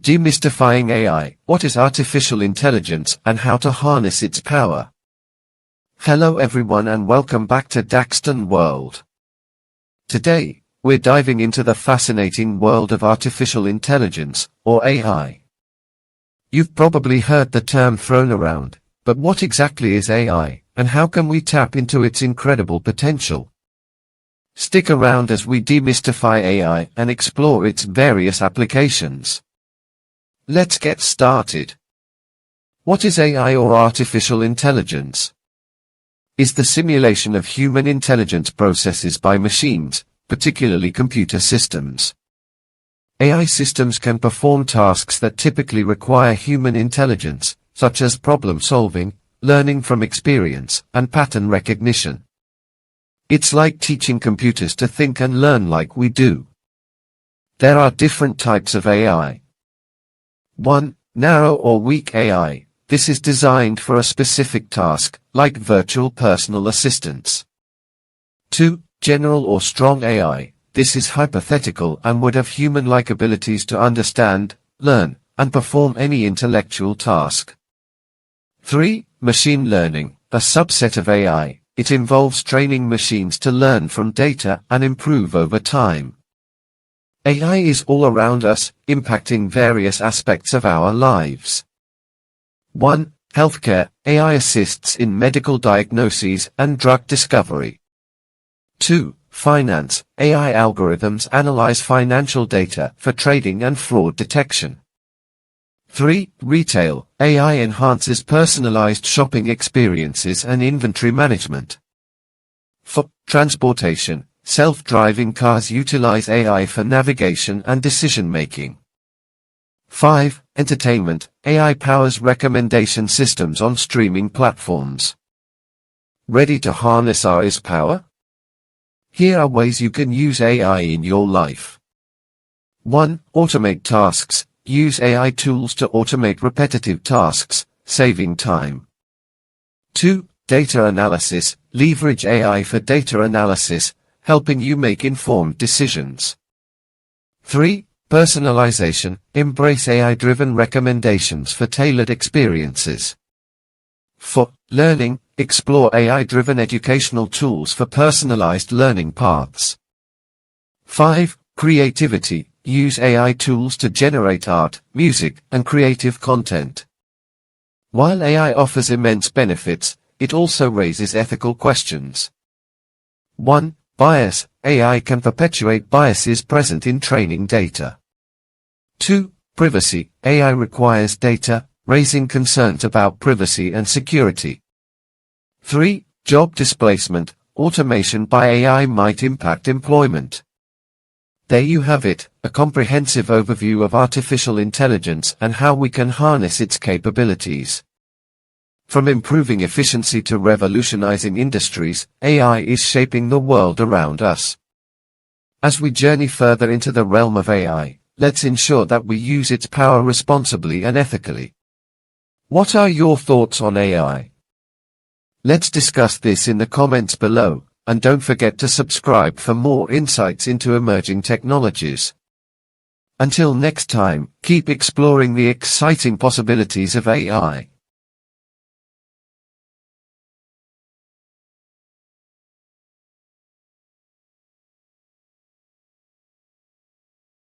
Demystifying AI, what is artificial intelligence and how to harness its power? Hello everyone and welcome back to Daxton World. Today, we're diving into the fascinating world of artificial intelligence, or AI. You've probably heard the term thrown around, but what exactly is AI, and how can we tap into its incredible potential? Stick around as we demystify AI and explore its various applications. Let's get started. What is AI or artificial intelligence? Is the simulation of human intelligence processes by machines, particularly computer systems. AI systems can perform tasks that typically require human intelligence, such as problem solving, learning from experience, and pattern recognition. It's like teaching computers to think and learn like we do. There are different types of AI. 1. Narrow or weak AI. This is designed for a specific task, like virtual personal assistants. 2. General or strong AI. This is hypothetical and would have human-like abilities to understand, learn, and perform any intellectual task. 3. Machine learning. A subset of AI. It involves training machines to learn from data and improve over time. AI is all around us, impacting various aspects of our lives. 1. Healthcare. AI assists in medical diagnoses and drug discovery. 2. Finance. AI algorithms analyze financial data for trading and fraud detection. 3. Retail. AI enhances personalized shopping experiences and inventory management. 4. Transportation. Self-driving cars utilize AI for navigation and decision-making. 5. Entertainment. AI powers recommendation systems on streaming platforms. Ready to harness AI's power? Here are ways you can use AI in your life. 1. Automate tasks. Use AI tools to automate repetitive tasks, saving time. 2. Data analysis. Leverage AI for data analysis, helping you make informed decisions. 3. Personalization. Embrace AI-driven recommendations for tailored experiences. 4. Learning. Explore AI-driven educational tools for personalized learning paths. 5. Creativity. Use AI tools to generate art, music, and creative content. While AI offers immense benefits, it also raises ethical questions. 1. Bias. AI can perpetuate biases present in training data. 2. Privacy. AI requires data, raising concerns about privacy and security. 3. Job displacement. Automation by AI might impact employment. There you have it, a comprehensive overview of artificial intelligence and how we can harness its capabilities. From improving efficiency to revolutionizing industries, AI is shaping the world around us. As we journey further into the realm of AI, let's ensure that we use its power responsibly and ethically. What are your thoughts on AI? Let's discuss this in the comments below, and don't forget to subscribe for more insights into emerging technologies. Until next time, keep exploring the exciting possibilities of AI.